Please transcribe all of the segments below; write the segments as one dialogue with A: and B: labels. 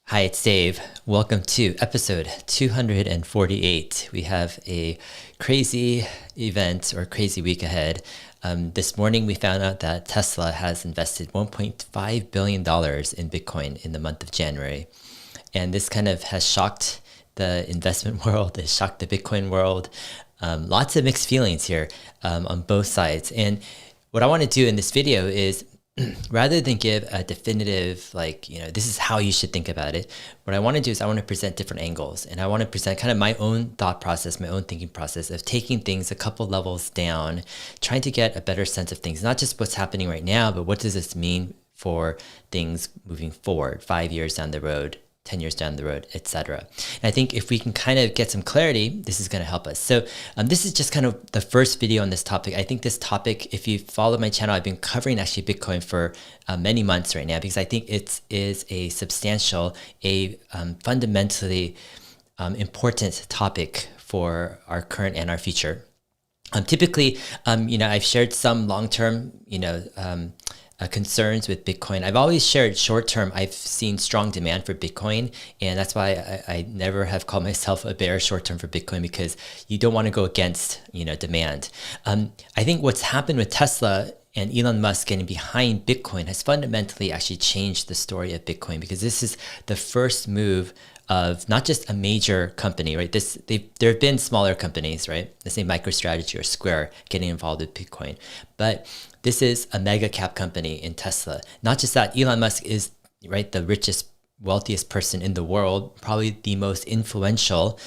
A: Hi, it's Dave. Welcome to episode 248. We have a crazy event or crazy week ahead. This morning, we found out that Tesla has invested $1.5 billion in Bitcoin in the month of January. And this kind of has shocked the investment world, it shocked the Bitcoin world. Lots of mixed feelings here on both sides. And what I want to do in this video is rather than give a definitive, this is how you should think about it, what I want to do is I want to present different angles, and I want to present kind of my own thought process, my own thinking process of taking things a couple levels down, trying to get a better sense of things, not just what's happening right now, but what does this mean for things moving forward, 5 years down the road, 10 years down the road, etc. And I think if we can kind of get some clarity, this is going to help us. So this is just kind of the first video on this topic. I think this topic, if you follow my channel, I've been covering actually Bitcoin for many months right now, because I think it is a substantial, fundamentally important topic for our current and our future. Typically, I've shared some long-term, concerns with Bitcoin. I've always shared short-term. I've seen strong demand for Bitcoin, and that's why I never have called myself a bear short-term for Bitcoin, because you don't want to go against, demand. I think what's happened with Tesla and Elon Musk getting behind Bitcoin has fundamentally actually changed the story of Bitcoin, because this is the first move of not just a major company, right? There have been smaller companies, right? Let's say MicroStrategy or Square getting involved with Bitcoin, but this is a mega cap company in Tesla. Not just that, Elon Musk is, right, the richest, wealthiest person in the world, probably the most influential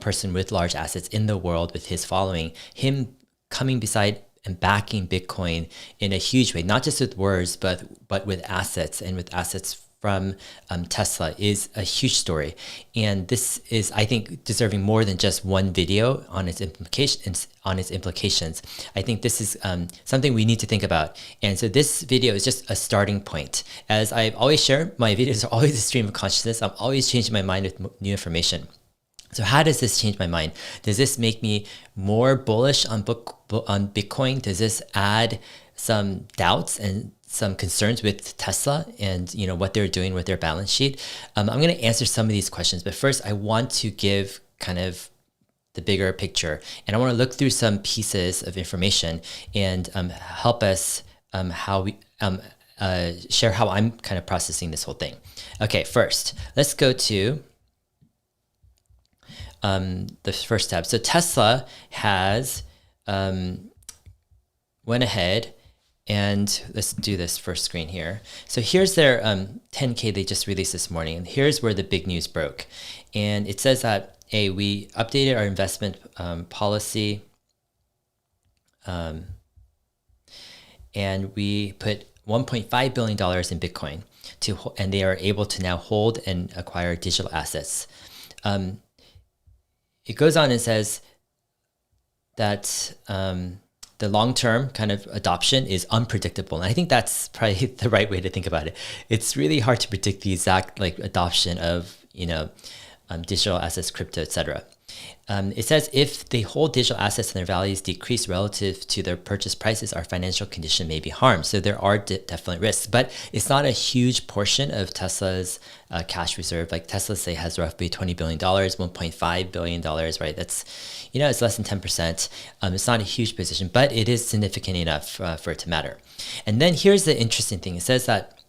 A: person with large assets in the world with his following. Him coming beside and backing Bitcoin in a huge way, not just with words, but with assets, and with assets from Tesla, is a huge story. And this is, I think, deserving more than just one video on its implications. I think this is something we need to think about. And so this video is just a starting point. As I've always shared, my videos are always a stream of consciousness. I'm always changing my mind with new information. So how does this change my mind? Does this make me more bullish on Bitcoin? Does this add some doubts and some concerns with Tesla and what they're doing with their balance sheet? I'm going to answer some of these questions, but first I want to give kind of the bigger picture, and I want to look through some pieces of information and help us share how I'm kind of processing this whole thing. Okay, first let's go to the first tab. So Tesla has went ahead, and let's do this first screen here. So here's their 10K they just released this morning. And here's where the big news broke. And it says that, we updated our investment policy, and we put $1.5 billion in Bitcoin and they are able to now hold and acquire digital assets. It goes on and says that the long-term kind of adoption is unpredictable. And I think that's probably the right way to think about it. It's really hard to predict the exact adoption of, digital assets, crypto, etc. It says if they hold digital assets and their values decrease relative to their purchase prices, our financial condition may be harmed. So there are definitely risks, but it's not a huge portion of Tesla's cash reserve. Like Tesla, say, has roughly $20 billion, $1.5 billion, right? That's, it's less than 10%. It's not a huge position, but it is significant enough for it to matter. And then here's the interesting thing. It says that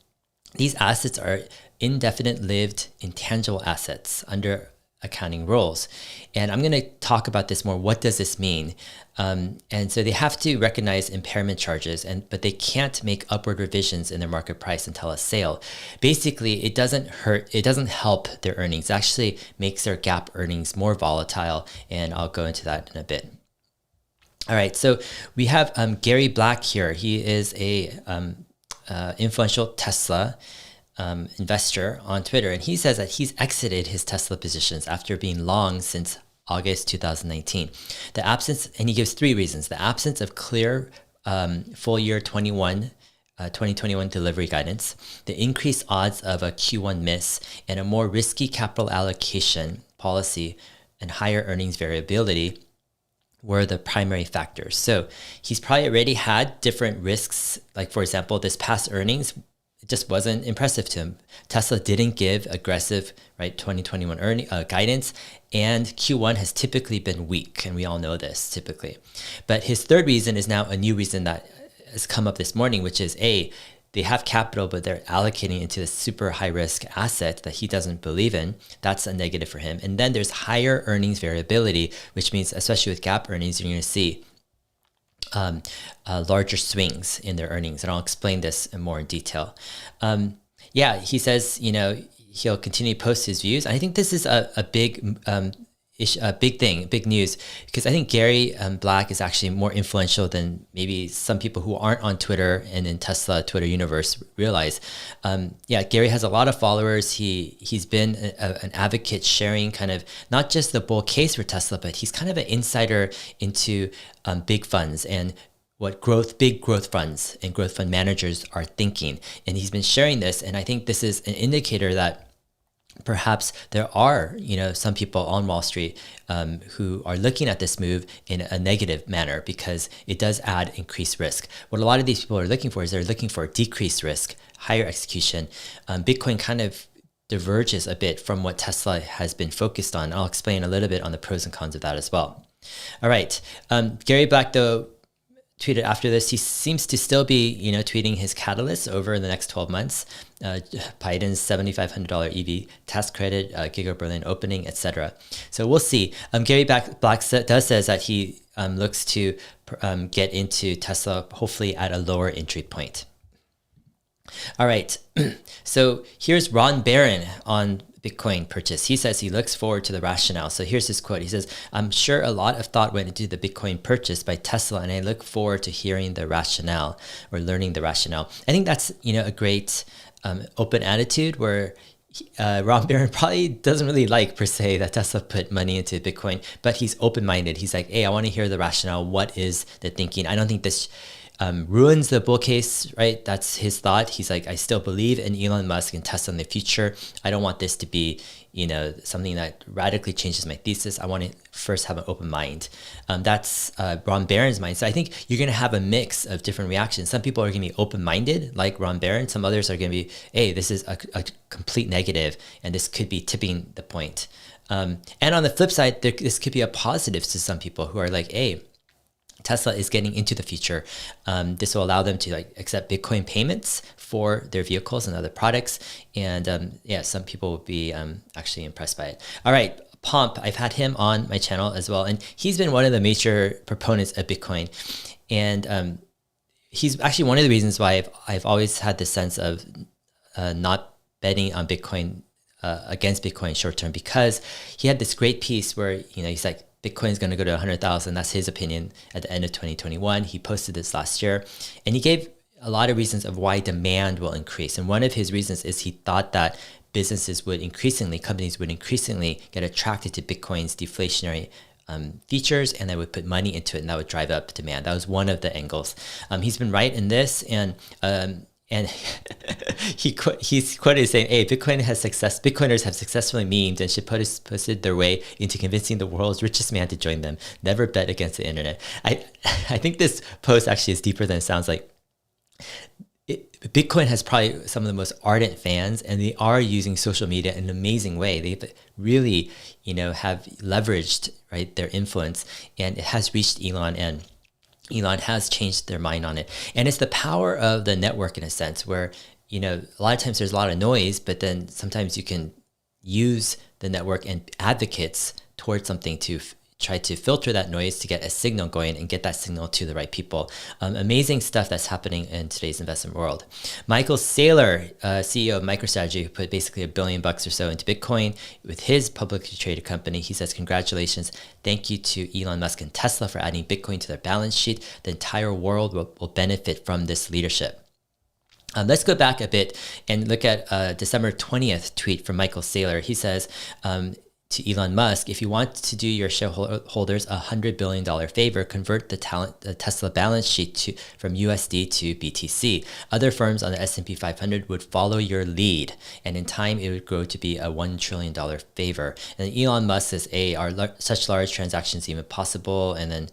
A: these assets are indefinite lived intangible assets under accounting rules. And I'm going to talk about this more. What does this mean? And so they have to recognize impairment charges, but they can't make upward revisions in their market price until a sale. Basically, it doesn't help their earnings. It actually makes their GAAP earnings more volatile. And I'll go into that in a bit. All right, so we have Gary Black here. He is a influential Tesla investor on Twitter, and he says that he's exited his Tesla positions after being long since August 2019. The absence, and he gives three reasons: the absence of clear full year 2021 delivery guidance, the increased odds of a Q1 miss, and a more risky capital allocation policy and higher earnings variability were the primary factors. So he's probably already had different risks. Like, for example, this past earnings, it just wasn't impressive to him. Tesla didn't give aggressive, right, 2021 guidance, and Q1 has typically been weak, and we all know this typically. But his third reason is now a new reason that has come up this morning, which is they have capital, but they're allocating into this super high risk asset that he doesn't believe in. That's a negative for him. And then there's higher earnings variability, which means especially with gap earnings, you're going to see larger swings in their earnings. And I'll explain this in more in detail. Yeah, he says, he'll continue to post his views. I think this is a big big news, because I think Gary Black is actually more influential than maybe some people who aren't on Twitter and in Tesla Twitter universe realize. Yeah, Gary has a lot of followers. He's been an advocate, sharing kind of not just the bull case for Tesla, but he's kind of an insider into big funds and what big growth funds and growth fund managers are thinking. And he's been sharing this. And I think this is an indicator that perhaps there are, some people on Wall Street who are looking at this move in a negative manner, because it does add increased risk. What a lot of these people are looking for is they're looking for decreased risk, higher execution. Bitcoin kind of diverges a bit from what Tesla has been focused on. I'll explain a little bit on the pros and cons of that as well. All right. Gary Black, though, tweeted after this, he seems to still be, tweeting his catalysts over the next 12 months. Biden's $7,500 EV tax credit, Giga Berlin opening, etc. So we'll see. Gary Black does says that he looks to get into Tesla hopefully at a lower entry point. All right. So here's Ron Barron on Bitcoin purchase. He says he looks forward to the rationale. So here's his quote. He says, "I'm sure a lot of thought went into the Bitcoin purchase by Tesla, and I look forward to hearing the rationale or learning the rationale." I think that's, a great open attitude where Ron Barron probably doesn't really like per se that Tesla put money into Bitcoin, but he's open-minded. He's like, hey, I want to hear the rationale. What is the thinking? I don't think this ruins the bull case, right? That's his thought. He's like, I still believe in Elon Musk and Tesla in the future. I don't want this to be, something that radically changes my thesis. I want to first have an open mind. That's Ron Barron's mind. So I think you're going to have a mix of different reactions. Some people are going to be open-minded, like Ron Barron. Some others are going to be, hey, this is a complete negative, and this could be tipping the point. And on the flip side, this could be a positive to some people who are like, hey, Tesla is getting into the future. This will allow them to accept Bitcoin payments for their vehicles and other products. And some people will be actually impressed by it. All right, Pomp, I've had him on my channel as well. And he's been one of the major proponents of Bitcoin. And he's actually one of the reasons why I've always had this sense of not betting on Bitcoin against Bitcoin short term, because he had this great piece where, he's like, Bitcoin is going to go to 100,000. That's his opinion at the end of 2021. He posted this last year, and he gave a lot of reasons of why demand will increase. And one of his reasons is he thought that companies would increasingly get attracted to Bitcoin's deflationary features, and they would put money into it, and that would drive up demand. That was one of the angles. He's been right in this, and he's quoted as saying, hey, Bitcoiners have successfully memed and should posted their way into convincing the world's richest man to join them. Never bet against the internet. I think this post actually is deeper than it sounds like. Bitcoin has probably some of the most ardent fans, and they are using social media in an amazing way. They've really, have leveraged, right, their influence, and it has reached Elon, and Elon has changed their mind on it. And it's the power of the network in a sense where, a lot of times there's a lot of noise, but then sometimes you can use the network and advocates towards something to try to filter that noise to get a signal going and get that signal to the right people. Amazing stuff that's happening in today's investment world. Michael Saylor, CEO of MicroStrategy, who put basically $1 billion or so into Bitcoin with his publicly traded company. He says, congratulations. Thank you to Elon Musk and Tesla for adding Bitcoin to their balance sheet. The entire world will benefit from this leadership. Let's go back a bit and look at December 20th tweet from Michael Saylor. He says, to Elon Musk, if you want to do your shareholders a $100 billion favor, convert the Tesla balance sheet from USD to BTC. Other firms on the S&P 500 would follow your lead, and in time it would grow to be a $1 trillion favor. And Elon Musk says, are such large transactions even possible? And then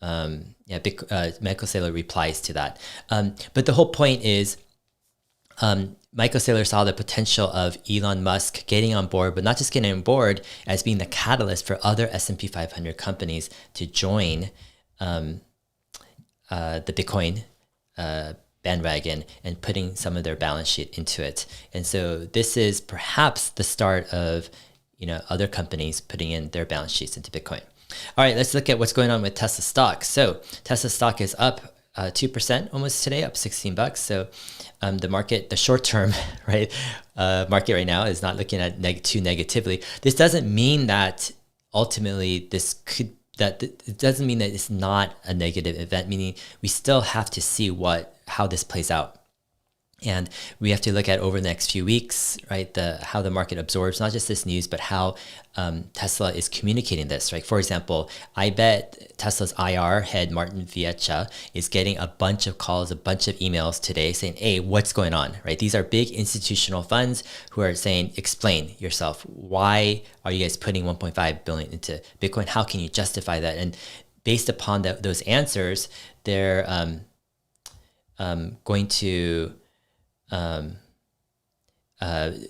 A: Michael Saylor replies to that. But the whole point is, Michael Saylor saw the potential of Elon Musk getting on board, but not just getting on board, as being the catalyst for other S&P 500 companies to join the Bitcoin bandwagon and putting some of their balance sheet into it. And so this is perhaps the start of other companies putting in their balance sheets into Bitcoin. All right, let's look at what's going on with Tesla stock. So Tesla stock is up 2% almost today, up $16. So the market, the short term, right, market right now is not looking at too negatively. This doesn't mean that ultimately it doesn't mean that it's not a negative event, meaning we still have to see how this plays out. And we have to look at over the next few weeks, right, how the market absorbs not just this news, but how Tesla is communicating this, right? For example, I bet Tesla's IR head, Martin Viecha, is getting a bunch of calls, a bunch of emails today saying, hey, what's going on, right? These are big institutional funds who are saying, explain yourself. Why are you guys putting 1.5 billion into Bitcoin? How can you justify that? And based upon those answers, they're going to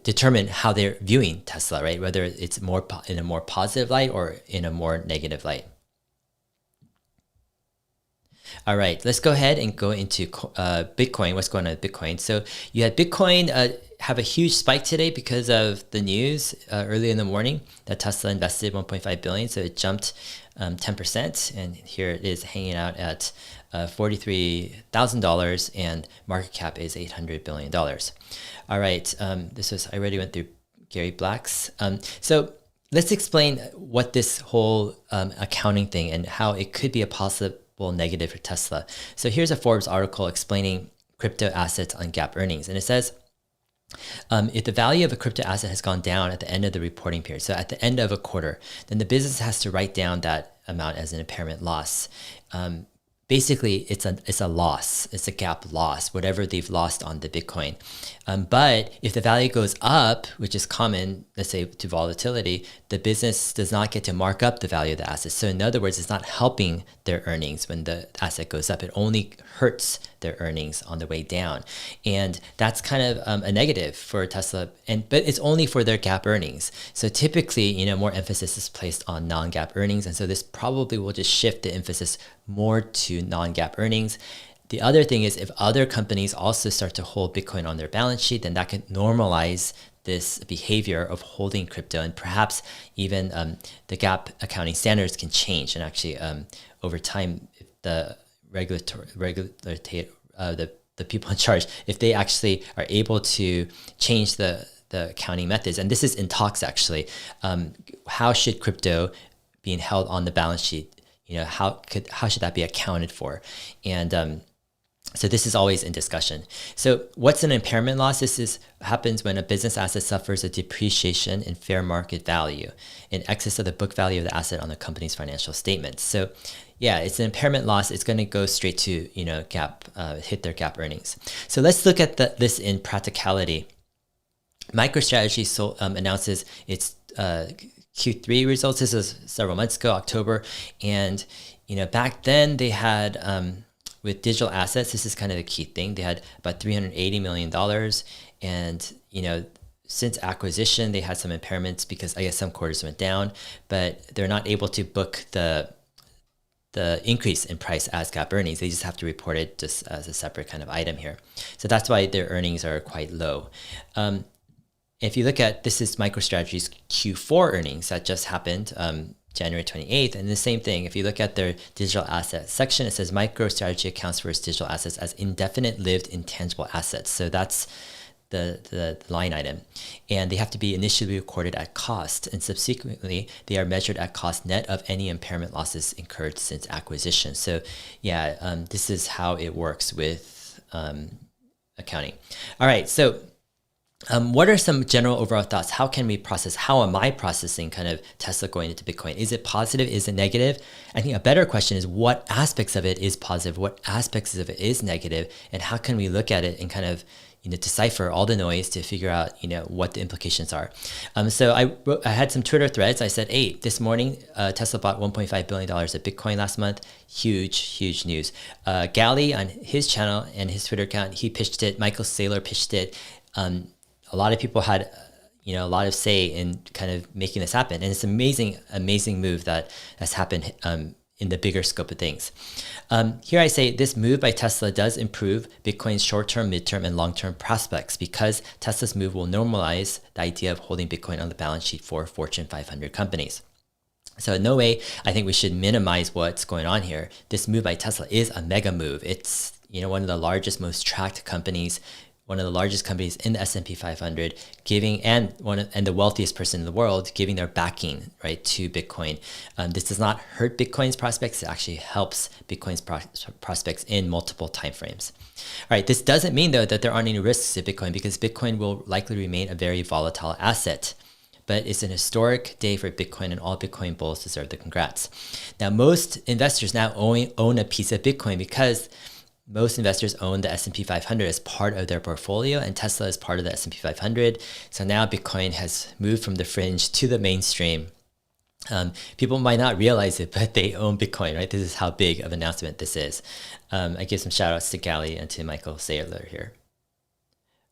A: determine how they're viewing Tesla, right? Whether it's more in a more positive light or in a more negative light. All right, let's go ahead and go into Bitcoin. What's going on with Bitcoin? So you had Bitcoin have a huge spike today because of the news early in the morning that Tesla invested 1.5 billion. So it jumped 10%, and here it is hanging out at $43,000, and market cap is $800 billion. All right, I already went through Gary Black's. So let's explain what this whole accounting thing and how it could be a possible negative for Tesla. So here's a Forbes article explaining crypto assets on GAAP earnings, and it says, if the value of a crypto asset has gone down at the end of the reporting period, so at the end of a quarter, then the business has to write down that amount as an impairment loss. Basically, it's a loss. It's a GAAP loss, whatever they've lost on the Bitcoin. But if the value goes up, which is common, let's say to volatility, the business does not get to mark up the value of the asset. So in other words, it's not helping their earnings when the asset goes up. It only hurts their earnings on the way down. And that's kind of a negative for Tesla, but it's only for their GAAP earnings. So typically, more emphasis is placed on non-GAAP earnings. And so this probably will just shift the emphasis more to non-GAAP earnings. The other thing is, if other companies also start to hold Bitcoin on their balance sheet, then that can normalize this behavior of holding crypto, and perhaps even the GAAP accounting standards can change. And actually, over time, if the the people in charge, if they actually are able to change the accounting methods, and this is in talks actually, how should crypto being held on the balance sheet, how should that be accounted for? And so this is always in discussion. So what's an impairment loss? This happens when a business asset suffers a depreciation in fair market value in excess of the book value of the asset on the company's financial statements. So yeah, it's an impairment loss. It's going to go straight to, GAAP, hit their GAAP earnings. So let's look at this in practicality. MicroStrategy announces its Q3 results. This is several months ago, October. And, back then they had, with digital assets, this is kind of the key thing. They had about $380 million. And, since acquisition, they had some impairments because I guess some quarters went down, but they're not able to book the increase in price as GAAP earnings. They just have to report it just as a separate kind of item here. So that's why their earnings are quite low. If you look at, this is MicroStrategy's Q4 earnings that just happened January 28th. And the same thing, if you look at their digital assets section, it says MicroStrategy accounts for its digital assets as indefinite lived intangible assets. So that's the line item. And they have to be initially recorded at cost, and subsequently they are measured at cost net of any impairment losses incurred since acquisition. So yeah, this is how it works with accounting. All right, so what are some general overall thoughts? How can we process? How am I processing kind of Tesla going into Bitcoin? Is it positive? Is it negative? I think a better question is, what aspects of it is positive? What aspects of it is negative? And how can we look at it and kind of, decipher all the noise to figure out, what the implications are. So I had some Twitter threads. I said, hey, this morning, Tesla bought $1.5 billion of Bitcoin last month. Huge news. Gally on his channel and his Twitter account, he pitched it. Michael Saylor pitched it. A lot of people had, a lot of say in kind of making this happen. And it's an amazing move that has happened in the bigger scope of things. Here I say this move by Tesla does improve Bitcoin's short-term, mid-term, and long-term prospects because Tesla's move will normalize the idea of holding Bitcoin on the balance sheet for Fortune 500 companies. So in no way, I think we should minimize what's going on here. This move by Tesla is a mega move. It's one of the largest, most tracked companies, one of the largest companies in the S&P 500, giving and the wealthiest person in the world giving their backing right to Bitcoin. This does not hurt Bitcoin's prospects. It actually helps Bitcoin's prospects in multiple timeframes. All right, this doesn't mean though that there aren't any risks to Bitcoin because Bitcoin will likely remain a very volatile asset. But it's an historic day for Bitcoin and all Bitcoin bulls deserve the congrats. Now, most investors now own a piece of Bitcoin because most investors own the S&P 500 as part of their portfolio, and Tesla is part of the S&P 500. So now Bitcoin has moved from the fringe to the mainstream. People might not realize it, but they own Bitcoin, right? This is how big of an announcement this is. I give some shout outs to Gally and to Michael Saylor here.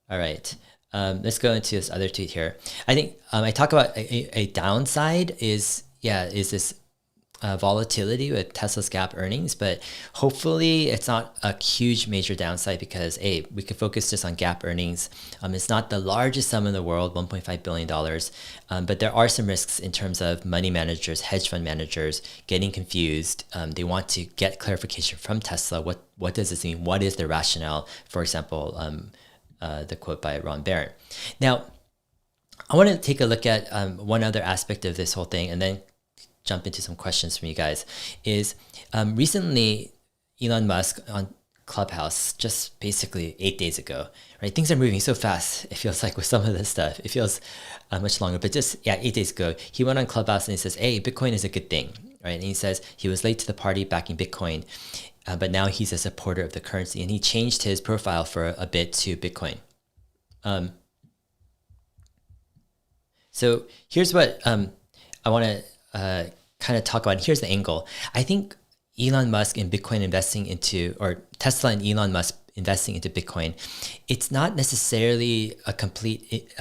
A: All right. Let's go into this other tweet here. I think I talk about a downside is this volatility with Tesla's gap earnings, but hopefully it's not a huge major downside because we could focus just on gap earnings. It's not the largest sum in the world, $1.5 billion, but there are some risks in terms of money managers, hedge fund managers getting confused. They want to get clarification from Tesla. What does this mean? What is the rationale? For example, the quote by Ron Barron. Now, I want to take a look at one other aspect of this whole thing and then jump into some questions from you guys. Is recently Elon Musk on Clubhouse, just basically 8 days ago, right? Things are moving so fast. It feels like with some of this stuff, it feels much longer, but just 8 days ago, he went on Clubhouse and he says, hey, Bitcoin is a good thing, right? And he says he was late to the party backing Bitcoin, but now he's a supporter of the currency, and he changed his profile for a bit to Bitcoin. So here's what I want to kind of talk about. Here's the angle. I think Elon Musk and Bitcoin investing into, or Tesla and Elon Musk investing into Bitcoin, it's not necessarily a complete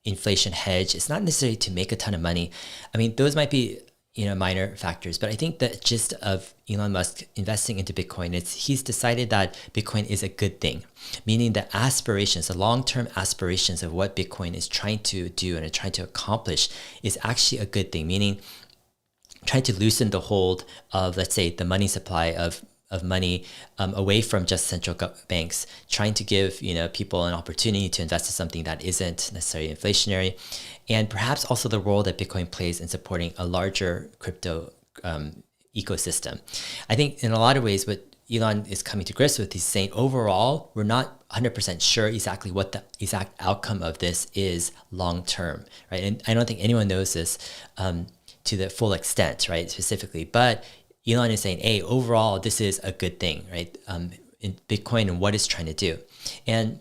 A: inflation hedge. It's not necessarily to make a ton of money. I mean, those might be minor factors, but I think the gist of Elon Musk investing into Bitcoin is he's decided that Bitcoin is a good thing, meaning the aspirations, the long-term aspirations of what Bitcoin is trying to do and trying to accomplish is actually a good thing, meaning trying to loosen the hold of, let's say, the money supply of money away from just central banks, trying to give people an opportunity to invest in something that isn't necessarily inflationary, and perhaps also the role that Bitcoin plays in supporting a larger crypto ecosystem. I think in a lot of ways what Elon is coming to grips with, he's saying overall, we're not 100% sure exactly what the exact outcome of this is long term, right? And I don't think anyone knows this to the full extent, right, specifically, but Elon is saying, hey, overall, this is a good thing, right? In Bitcoin and what it's trying to do. And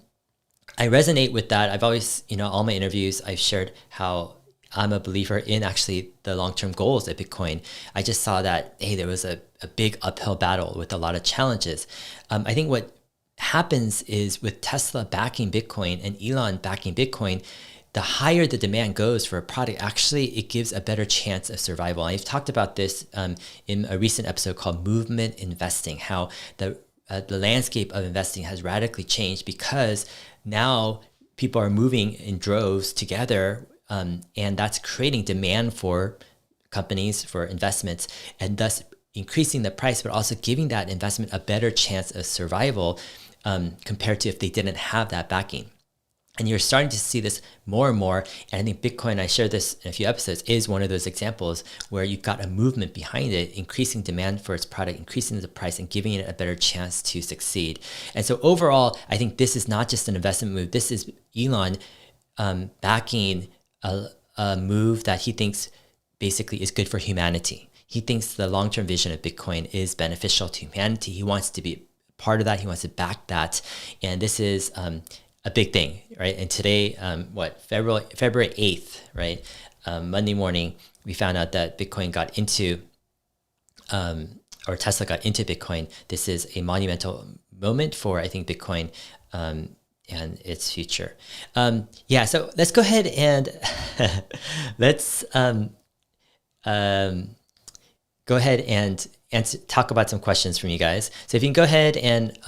A: I resonate with that. I've always, all my interviews, I've shared how I'm a believer in actually the long-term goals of Bitcoin. I just saw that, hey, there was a big uphill battle with a lot of challenges. I think what happens is with Tesla backing Bitcoin and Elon backing Bitcoin, the higher the demand goes for a product, actually, it gives a better chance of survival. I've talked about this in a recent episode called Movement Investing, how the landscape of investing has radically changed because now people are moving in droves together, and that's creating demand for companies, for investments, and thus increasing the price, but also giving that investment a better chance of survival compared to if they didn't have that backing. And you're starting to see this more and more. And I think Bitcoin, I shared this in a few episodes, is one of those examples where you've got a movement behind it, increasing demand for its product, increasing the price, and giving it a better chance to succeed. And so overall, I think this is not just an investment move. This is Elon backing a move that he thinks basically is good for humanity. He thinks the long-term vision of Bitcoin is beneficial to humanity. He wants to be part of that. He wants to back that. And this is a big thing, right? And today, February 8th, right? Monday morning, we found out that Bitcoin got into, or Tesla got into Bitcoin. This is a monumental moment for, I think, Bitcoin and its future. Yeah, so let's go ahead and let's go ahead and talk about some questions from you guys. So if you can go ahead and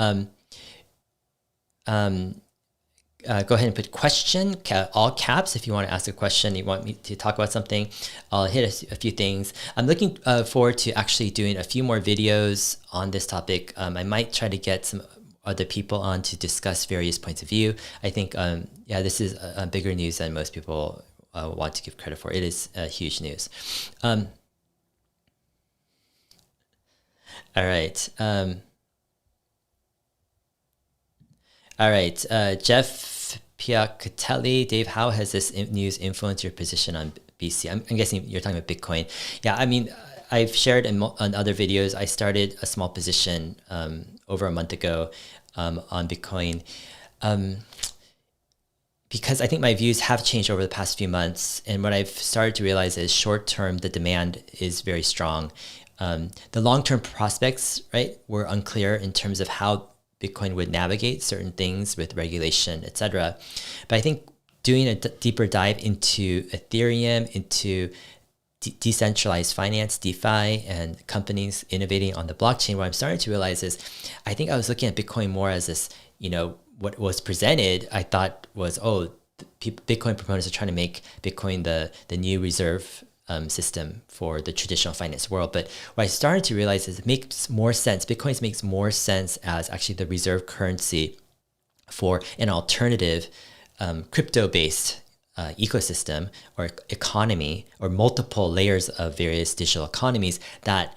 A: go ahead and put question, all caps, if you want to ask a question, you want me to talk about something. I'll hit a few things. I'm looking forward to actually doing a few more videos on this topic. I might try to get some other people on to discuss various points of view. I think, yeah, this is a bigger news than most people want to give credit for. It is huge news. All right. All right. Jeff Piak, Dave, how has this news influenced your position on BC? I'm guessing you're talking about Bitcoin. Yeah, I mean, I've shared on other videos, I started a small position over a month ago on Bitcoin because I think my views have changed over the past few months. And what I've started to realize is short term, the demand is very strong. The long-term prospects, right, were unclear in terms of how Bitcoin would navigate certain things with regulation, etc. But I think doing a deeper dive into Ethereum, into decentralized finance, DeFi, and companies innovating on the blockchain, what I'm starting to realize is I think I was looking at Bitcoin more as this, what was presented, I thought was, Bitcoin proponents are trying to make Bitcoin the new reserve system for the traditional finance world. But what I started to realize is it makes more sense. Bitcoin makes more sense as actually the reserve currency for an alternative crypto-based ecosystem or economy, or multiple layers of various digital economies that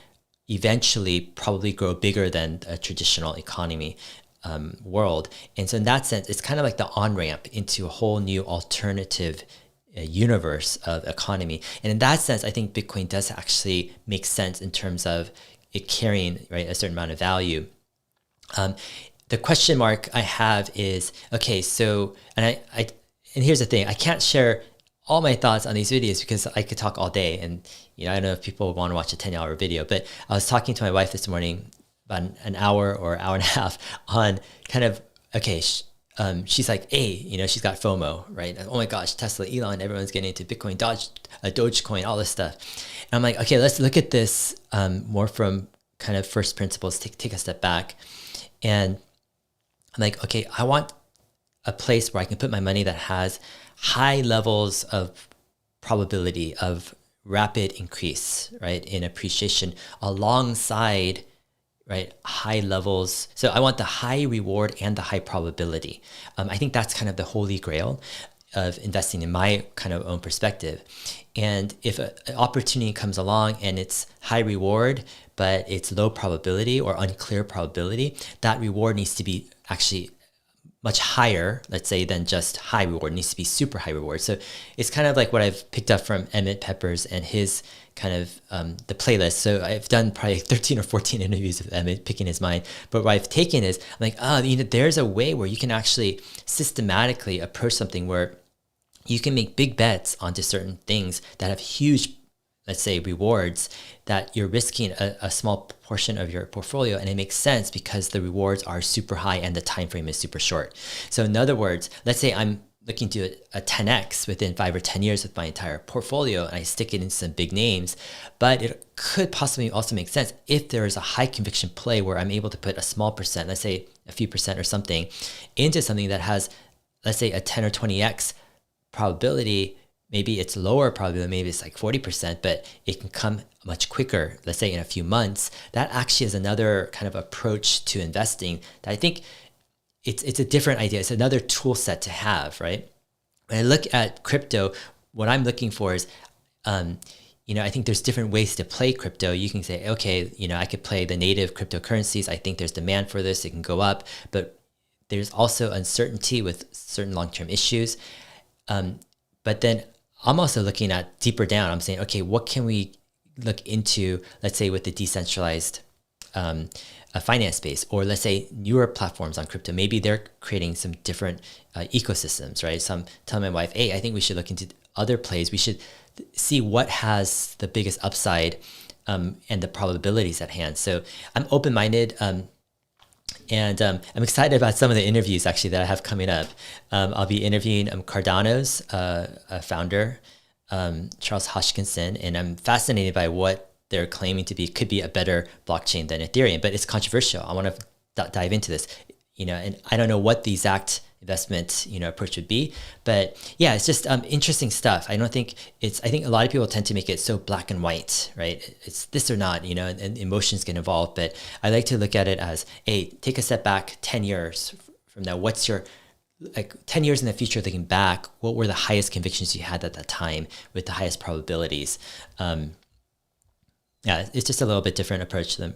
A: eventually probably grow bigger than a traditional economy world. And so in that sense, it's kind of like the on-ramp into a whole new alternative universe of economy. And in that sense, I think Bitcoin does actually make sense in terms of it carrying, right, a certain amount of value. The question mark I have is, okay, so, and here's the thing, I can't share all my thoughts on these videos because I could talk all day, and I don't know if people want to watch a 10-hour video, but I was talking to my wife this morning about an hour or hour and a half on kind of, okay, she's like, hey, she's got FOMO, right? Oh my gosh, Tesla, Elon, everyone's getting into Bitcoin, Dogecoin, all this stuff. And I'm like, okay, let's look at this more from kind of first principles, take a step back. And I'm like, okay, I want a place where I can put my money that has high levels of probability of rapid increase, right, in appreciation alongside, right, high levels. So I want the high reward and the high probability. I think that's kind of the holy grail of investing in my kind of own perspective. And if an opportunity comes along and it's high reward, but it's low probability or unclear probability, that reward needs to be actually much higher, let's say, than just high reward. It needs to be super high reward. So it's kind of like what I've picked up from Emmett Peppers and his kind of the playlist. So I've done probably 13 or 14 interviews with Emmett, picking his mind. But what I've taken is, I'm like, there's a way where you can actually systematically approach something where you can make big bets onto certain things that have huge, let's say, rewards, that you're risking a small portion of your portfolio, and it makes sense because the rewards are super high and the time frame is super short. So in other words, let's say I'm looking to a 10x within 5 or 10 years with my entire portfolio, and I stick it in some big names, but it could possibly also make sense if there is a high conviction play where I'm able to put a small percent, let's say a few percent or something, into something that has, let's say, a 10 or 20x probability. Maybe it's lower probability, maybe it's like 40%, but it can come much quicker, let's say in a few months. That actually is another kind of approach to investing that I think it's a different idea. It's another tool set to have, right? When I look at crypto, what I'm looking for is, I think there's different ways to play crypto. You can say, okay, I could play the native cryptocurrencies. I think there's demand for this. It can go up, but there's also uncertainty with certain long-term issues. But then I'm also looking at deeper down. I'm saying, okay, what can we look into, let's say with the decentralized a finance space, or let's say newer platforms on crypto. Maybe they're creating some different ecosystems, right? So I'm telling my wife, hey, I think we should look into other plays. We should see what has the biggest upside and the probabilities at hand. So I'm open-minded. And I'm excited about some of the interviews actually that I have coming up. I'll be interviewing Cardano's founder, Charles Hoskinson, and I'm fascinated by what they're claiming to be could be a better blockchain than Ethereum, but it's controversial. I want to dive into this, and I don't know what the exact investment approach would be, but yeah, it's just interesting stuff. I think a lot of people tend to make it so black and white, right? It's this or not, and emotions get involved. But I like to look at it as, hey, take a step back 10 years from now. What's your 10 years in the future, looking back, what were the highest convictions you had at that time with the highest probabilities? Yeah, it's just a little bit different approach than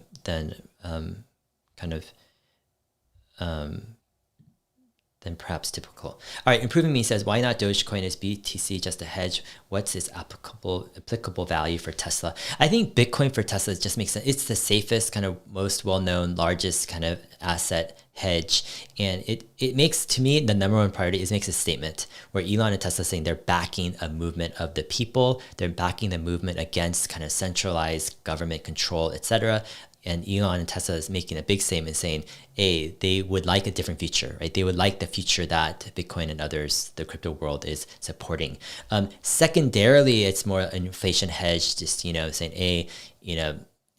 A: than perhaps typical. All right, Improving Me says, why not Dogecoin? Is BTC just a hedge? What's its applicable value for Tesla? I think Bitcoin for Tesla just makes sense. It's the safest, kind of most well-known, largest kind of asset hedge. And it makes, to me, the number one priority is makes a statement where Elon and Tesla saying they're backing a movement of the people. They're backing the movement against kind of centralized government control, etc. And Elon and Tesla is making a big statement saying, hey, they would like a different future, right? They would like the future that Bitcoin and others, the crypto world, is supporting. Secondarily, it's more an inflation hedge, just, saying, hey,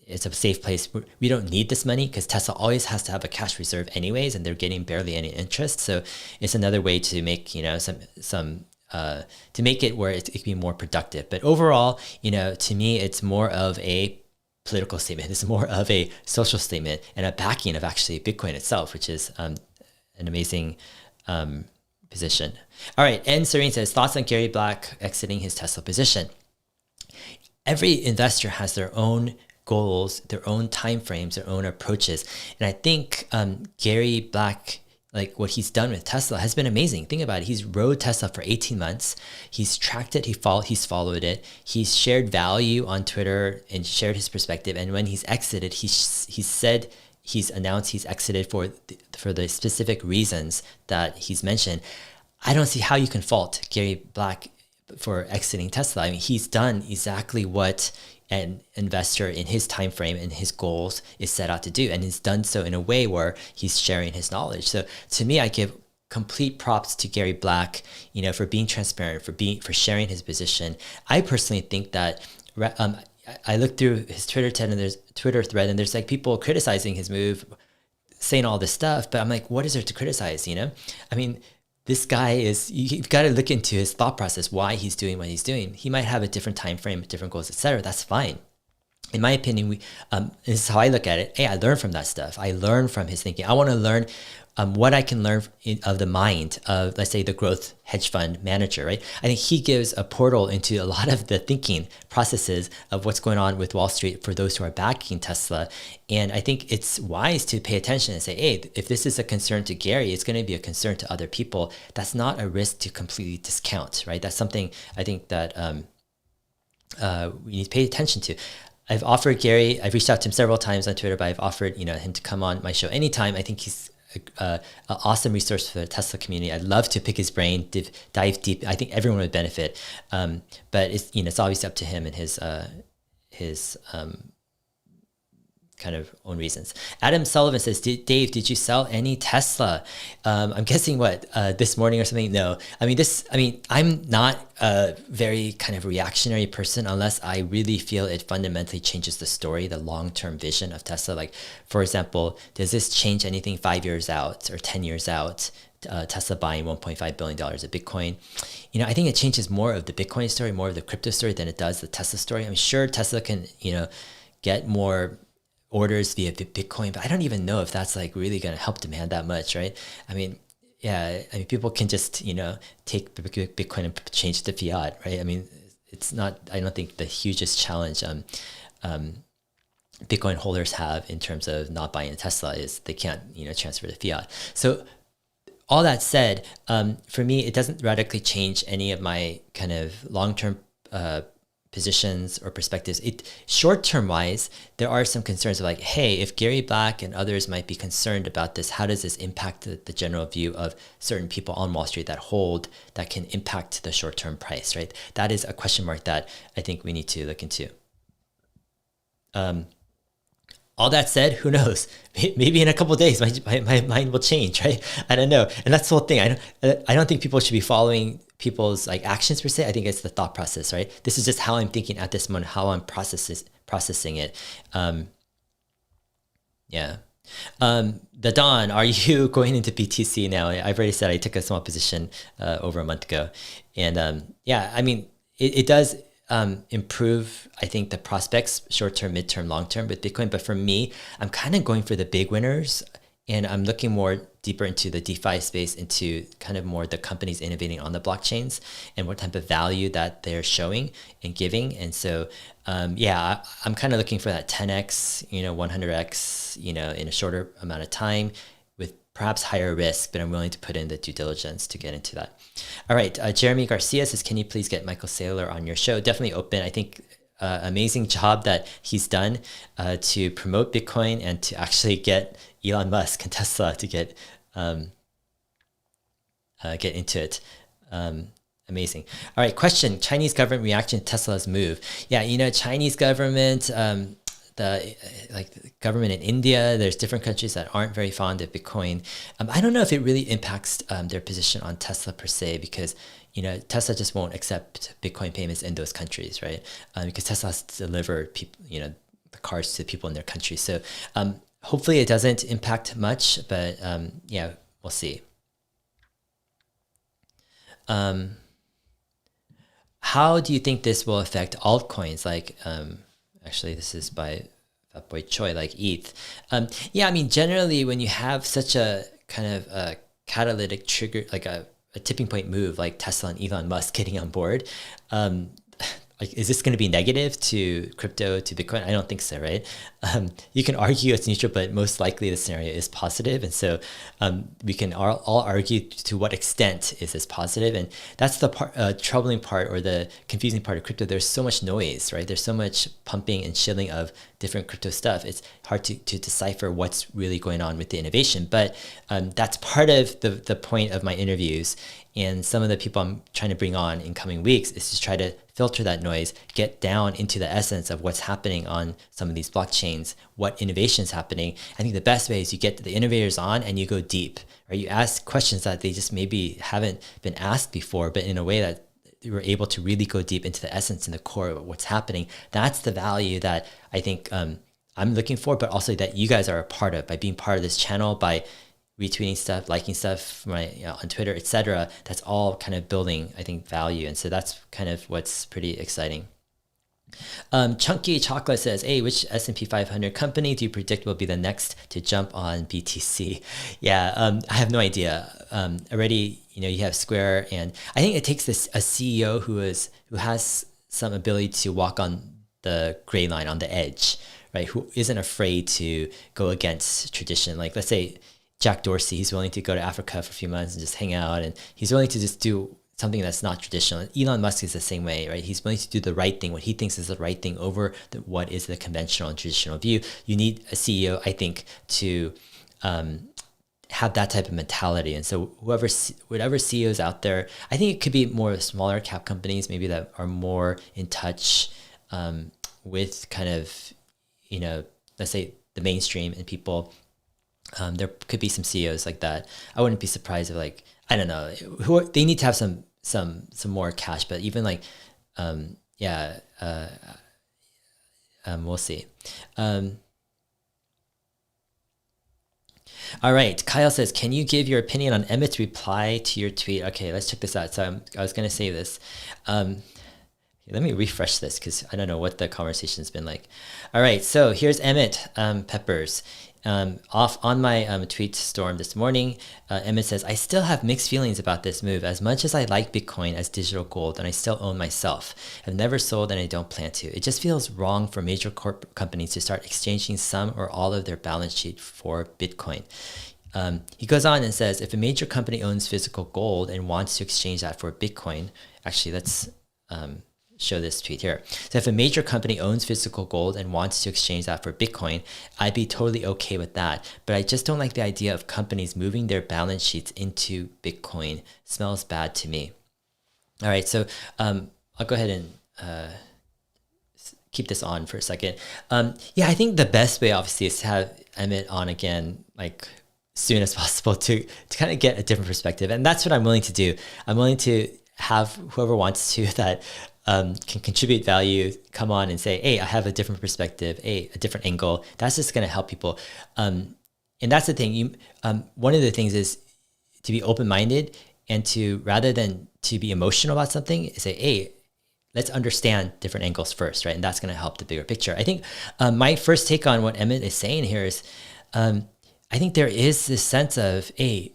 A: it's a safe place. We don't need this money because Tesla always has to have a cash reserve anyways, and they're getting barely any interest. So it's another way to make, to make it where it can be more productive. But overall, to me, it's more of a political statement. It's more of a social statement and a backing of actually Bitcoin itself, which is an amazing position. All right, N Serene says, thoughts on Gary Black exiting his Tesla position. Every investor has their own goals, their own timeframes, their own approaches. And I think Gary Black, like what he's done with Tesla has been amazing. Think about it. He's rode Tesla for 18 months. He's tracked it. He's followed it. He's shared value on Twitter and shared his perspective. And when he's exited, he's announced he's exited for the specific reasons that he's mentioned. I don't see how you can fault Gary Black for exiting Tesla. I mean, he's done exactly what an investor in his time frame and his goals is set out to do, and he's done so in a way where he's sharing his knowledge. So to me, I give complete props to Gary Black, for being transparent, for sharing his position. I personally think that I looked through his Twitter thread, and there's like people criticizing his move, saying all this stuff, but I'm like, what is there to criticize? I mean, this guy you've got to look into his thought process, why he's doing what he's doing. He might have a different time frame, different goals, etc. That's fine. In my opinion, this is how I look at it. Hey, I learn from that stuff. I learn from his thinking. I want to learn what I can learn of the mind of, let's say, the growth hedge fund manager, right? I think he gives a portal into a lot of the thinking processes of what's going on with Wall Street for those who are backing Tesla. And I think it's wise to pay attention and say, hey, if this is a concern to Gary, it's going to be a concern to other people. That's not a risk to completely discount, right? That's something I think that we need to pay attention to. I've reached out to him several times on Twitter, but I've offered him to come on my show anytime. I think he's an awesome resource for the Tesla community. I'd love to pick his brain, dive deep. I think everyone would benefit. But it's obviously up to him and his kind of own reasons. Adam Sullivan says, Dave, did you sell any Tesla? I'm guessing this morning or something? No. I'm not a very kind of reactionary person unless I really feel it fundamentally changes the story, the long-term vision of Tesla. Like, for example, does this change anything 5 years out or 10 years out? Tesla buying $1.5 billion of Bitcoin. I think it changes more of the Bitcoin story, more of the crypto story than it does the Tesla story. I'm sure Tesla can, get more orders via Bitcoin, but I don't even know if that's like really going to help demand that much, right? People can just, take Bitcoin and change it to fiat, right? It's not, I don't think the hugest challenge Bitcoin holders have in terms of not buying a Tesla is they can't, transfer to fiat. So all that said, for me, it doesn't radically change any of my kind of long-term positions or perspectives. Short-term wise, there are some concerns of like, hey, if Gary Black and others might be concerned about this, how does this impact the general view of certain people on Wall Street that can impact the short-term price, right? That is a question mark that I think we need to look into. All that said, who knows? Maybe in a couple of days, my mind will change, right? I don't know. And that's the whole thing. I don't think people should be following people's like actions per se. I think it's the thought process, right? This is just how I'm thinking at this moment, how I'm processing it. Yeah. The Dawn, are you going into BTC now? I've already said I took a small position over a month ago. And yeah, I mean, it does improve, I think, the prospects, short-term, mid-term, long-term with Bitcoin. But for me, I'm kind of going for the big winners, and I'm looking more deeper into the DeFi space, into kind of more the companies innovating on the blockchains and what type of value that they're showing and giving. And so, yeah, I'm kind of looking for that 10x, 100x, in a shorter amount of time with perhaps higher risk, but I'm willing to put in the due diligence to get into that. All right. Jeremy Garcia says, can you please get Michael Saylor on your show? Definitely open. I think amazing job that he's done to promote Bitcoin and to actually get Elon Musk and Tesla to get into it. Amazing. All right. Question: Chinese government reaction to Tesla's move. Yeah, Chinese government, the government in India, there's different countries that aren't very fond of Bitcoin. I don't know if it really impacts their position on Tesla per se, because Tesla just won't accept Bitcoin payments in those countries, right? Because Tesla has to deliver people, the cars to people in their country. So hopefully it doesn't impact much, but yeah, we'll see. How do you think this will affect altcoins? Like, actually, this is by Fatboy Choi, like ETH. Yeah, I mean, generally, when you have such a kind of a catalytic trigger, like a tipping point move, like Tesla and Elon Musk getting on board, like, is this going to be negative to crypto, to Bitcoin? I don't think so, right? You can argue it's neutral, but most likely the scenario is positive. And so we can all argue to what extent is this positive. And that's the troubling part, or the confusing part of crypto. There's so much noise, right? There's so much pumping and shilling of different crypto stuff. It's hard to decipher what's really going on with the innovation. But that's part of the point of my interviews. And some of the people I'm trying to bring on in coming weeks is to try to filter that noise, get down into the essence of what's happening on some of these blockchains, what innovation is happening. I think the best way is you get the innovators on and you go deep, or you ask questions that they just maybe haven't been asked before, but in a way that we're able to really go deep into the essence and the core of what's happening. That's the value that I think I'm looking for, but also that you guys are a part of by being part of this channel, by retweeting stuff, liking stuff on Twitter, etc. That's all kind of building, I think, value. And so that's kind of what's pretty exciting. Chunky Chocolate says, hey, which S&P 500 company do you predict will be the next to jump on BTC? Yeah, I have no idea. Already, you have Square, and I think it takes a CEO who has some ability to walk on the gray line, on the edge, right? Who isn't afraid to go against tradition. Like, let's say Jack Dorsey, he's willing to go to Africa for a few months and just hang out, and he's willing to just do something that's not traditional. Elon Musk is the same way, right? He's willing to do the right thing, what he thinks is the right thing, over what is the conventional and traditional view. You need a CEO, I think, to have that type of mentality. And so whatever CEOs out there, I think it could be more smaller cap companies, maybe, that are more in touch with kind of, let's say the mainstream and people. There could be some CEOs like that. I wouldn't be surprised if, like, I don't know, they need to have some more cash, but even like, yeah, we'll see. All right, Kyle says, can you give your opinion on Emmett's reply to your tweet? Okay, let's check this out. So I was going to say this. Let me refresh this because I don't know what the conversation's been like. All right, so here's Emmett Peppers. Off on my tweet storm this morning, Emmett says, I still have mixed feelings about this move. As much as I like Bitcoin as digital gold, and I still own myself, I've never sold and I don't plan to. It just feels wrong for major companies to start exchanging some or all of their balance sheet for Bitcoin. He goes on and says, if a major company owns physical gold and wants to exchange that for Bitcoin, actually, let's show this tweet here. So if a major company owns physical gold and wants to exchange that for Bitcoin, I'd be totally okay with that. But I just don't like the idea of companies moving their balance sheets into Bitcoin. Smells bad to me. All right, so I'll go ahead and keep this on for a second. Yeah, I think the best way obviously is to have Emmett on again, like soon as possible to kind of get a different perspective. And that's what I'm willing to do. I'm willing to have whoever wants to that can contribute value, come on and say, hey, I have a different perspective, a different angle. That's just going to help people. And that's the thing. One of the things is to be open-minded and to, rather than to be emotional about something, say, hey, let's understand different angles first, right? And that's going to help the bigger picture. I think my first take on what Emmett is saying here is, I think there is this sense of, hey,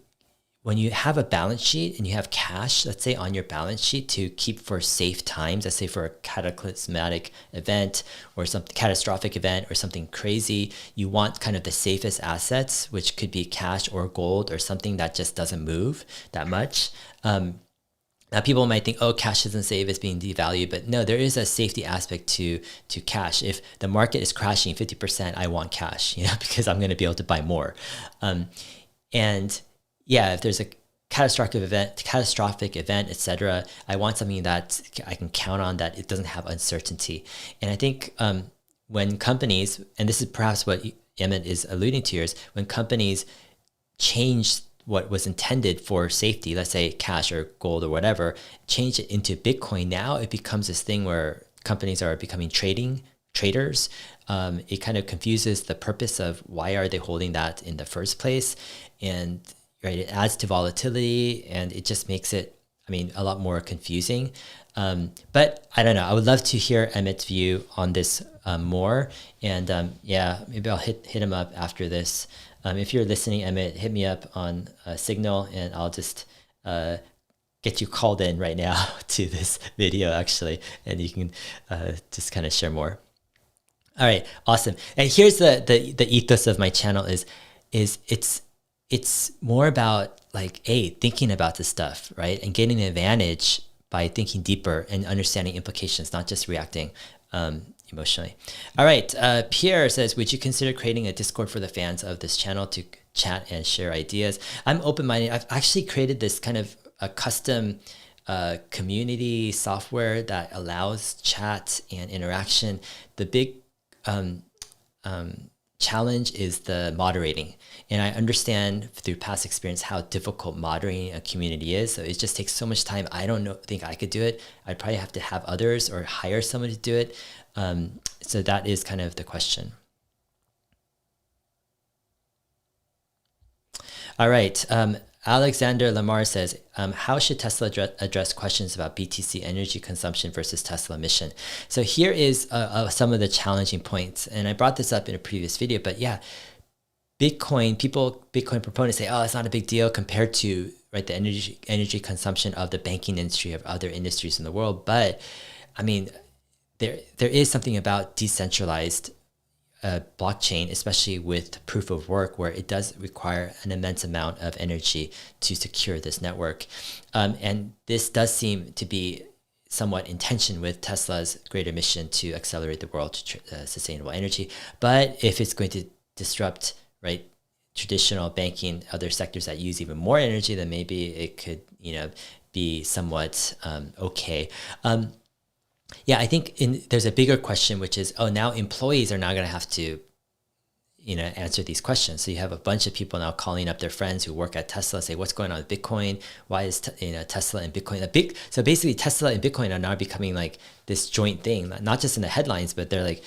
A: when you have a balance sheet and you have cash, let's say on your balance sheet to keep for safe times, let's say for a cataclysmatic event or some catastrophic event or something crazy, you want kind of the safest assets, which could be cash or gold or something that just doesn't move that much. Now people might think, oh, cash isn't safe, it's being devalued, but no, there is a safety aspect to cash. If the market is crashing 50%, I want cash, because I'm going to be able to buy more. And yeah, if there's a catastrophic event, etc., I want something that I can count on, that it doesn't have uncertainty. And I think when companies, and this is perhaps what Emmett is alluding to here, is when companies change what was intended for safety, let's say cash or gold or whatever, change it into Bitcoin, now it becomes this thing where companies are becoming traders. It kind of confuses the purpose of why are they holding that in the first place. And right, it adds to volatility and it just makes it, a lot more confusing. But I don't know. I would love to hear Emmett's view on this more. And yeah, maybe I'll hit him up after this. If you're listening, Emmett, hit me up on Signal and I'll just get you called in right now to this video actually, and you can just kind of share more. All right, awesome. And here's the ethos of my channel is it's more about like, thinking about this stuff, right? And getting an advantage by thinking deeper and understanding implications, not just reacting emotionally. All right, Pierre says, would you consider creating a Discord for the fans of this channel to chat and share ideas? I'm open-minded. I've actually created this kind of a custom community software that allows chat and interaction. The big challenge is the moderating. And I understand through past experience how difficult moderating a community is. So it just takes so much time. I don't think I could do it. I'd probably have to have others or hire someone to do it. So that is kind of the question. All right. Alexander Lamar says, how should Tesla address questions about BTC energy consumption versus Tesla emission? So here is some of the challenging points. And I brought this up in a previous video, but yeah, Bitcoin proponents say, oh, it's not a big deal compared to, right, the energy consumption of the banking industry, of other industries in the world. But there is something about decentralized blockchain, especially with proof of work, where it does require an immense amount of energy to secure this network. And this does seem to be somewhat in tension with Tesla's greater mission to accelerate the world to sustainable energy. But if it's going to disrupt, right, traditional banking, other sectors that use even more energy, then maybe it could, be somewhat okay. Yeah, I think there's a bigger question, which is, now employees are now going to have to, answer these questions. So you have a bunch of people now calling up their friends who work at Tesla, say, what's going on with Bitcoin? Why is Tesla and Bitcoin so basically Tesla and Bitcoin are now becoming like this joint thing, not just in the headlines, but they're like,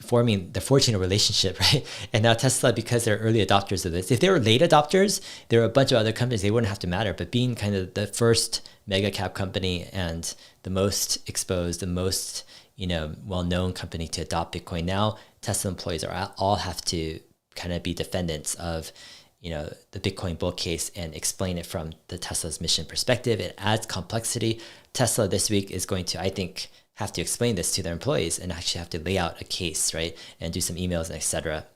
A: forming the fortunate relationship, right? And now Tesla, because they're early adopters of this, if they were late adopters, there are a bunch of other companies, they wouldn't have to matter. But being kind of the first mega cap company and the most exposed, the most, well-known company to adopt Bitcoin, now Tesla employees all have to kind of be defendants of, the Bitcoin bull case and explain it from the Tesla's mission perspective. It adds complexity. Tesla this week is going to, I think, have to explain this to their employees and actually have to lay out a case, right? And do some emails and etc.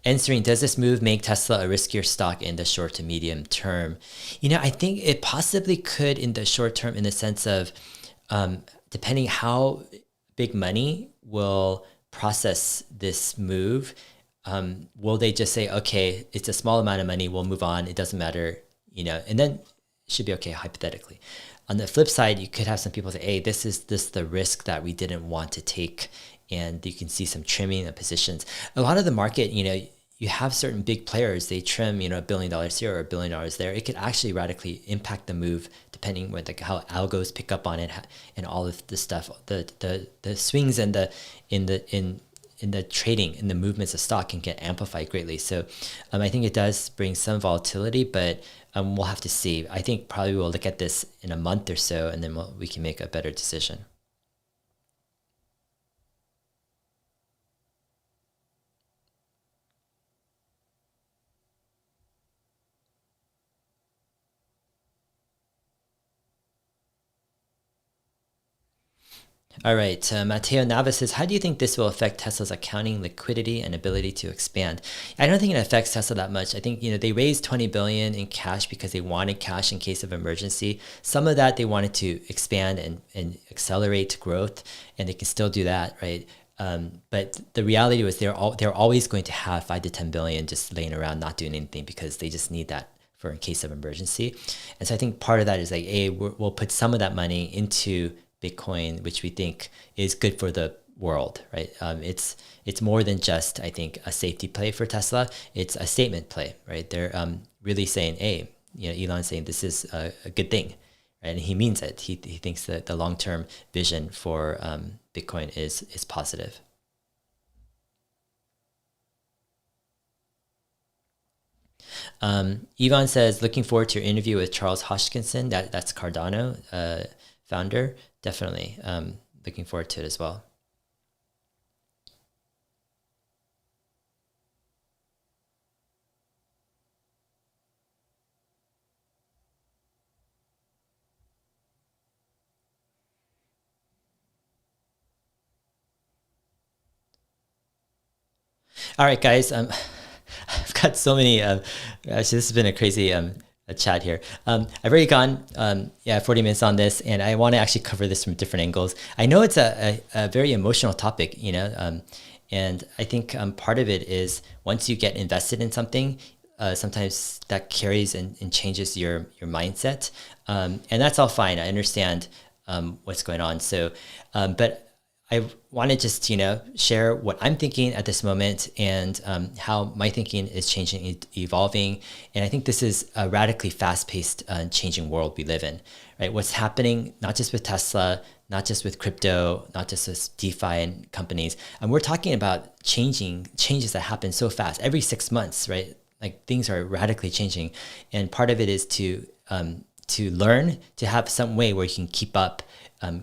A: answering, does this move make Tesla a riskier stock in the short to medium term? I think it possibly could in the short term, in the sense of depending how big money will process this move. Will they just say, okay, it's a small amount of money, we'll move on, it doesn't matter, and then it should be okay, hypothetically. On the flip side, you could have some people say, hey, this is the risk that we didn't want to take, and you can see some trimming of positions. A lot of the market, you have certain big players, they trim, $1 billion here or $1 billion there. It could actually radically impact the move depending on how algos pick up on it and all of the stuff, the swings and in the trading, in the movements of stock can get amplified greatly. So I think it does bring some volatility, but we'll have to see. I think probably we'll look at this in a month or so, and then we can make a better decision. All right, Mateo Navas says, how do you think this will affect Tesla's accounting, liquidity, and ability to expand? I don't think it affects Tesla that much. I think, they raised $20 billion in cash because they wanted cash in case of emergency. Some of that they wanted to expand and accelerate growth, and they can still do that, right? But the reality was they're always going to have 5 to 10 billion just laying around not doing anything because they just need that for in case of emergency. And so I think part of that is like, we'll put some of that money into Bitcoin, which we think is good for the world, right? It's more than just, I think, a safety play for Tesla. It's a statement play, right? They're really saying, hey, Elon's saying this is a good thing, right? And he means it. He thinks that the long-term vision for Bitcoin is positive. Yvonne says, looking forward to your interview with Charles Hoskinson. That's Cardano founder. Definitely looking forward to it as well. All right, guys. I've got so many. Actually, this has been a crazy a chat here. I've already gone 40 minutes on this, and I want to actually cover this from different angles. I know it's a very emotional topic, and I think part of it is once you get invested in something, sometimes that carries and changes your mindset, and that's all fine. I understand what's going on. So, but I want to just, share what I'm thinking at this moment and how my thinking is changing, evolving. And I think this is a radically fast-paced, changing world we live in, right? What's happening, not just with Tesla, not just with crypto, not just with DeFi and companies. And we're talking about changes that happen so fast, every 6 months, right? Like things are radically changing. And part of it is to learn, to have some way where you can keep up,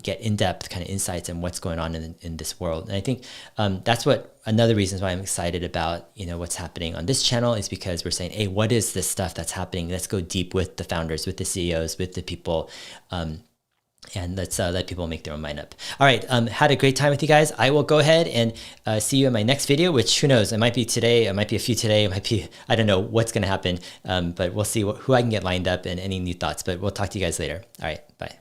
A: get in-depth kind of insights on what's going on in this world. And I think that's another reason why I'm excited about, what's happening on this channel is because we're saying, hey, what is this stuff that's happening? Let's go deep with the founders, with the CEOs, with the people, and let's let people make their own mind up. All right, had a great time with you guys. I will go ahead and see you in my next video, which who knows, it might be today, it might be a few today, it might be, I don't know what's gonna happen, but we'll see who I can get lined up and any new thoughts, but we'll talk to you guys later. All right, bye.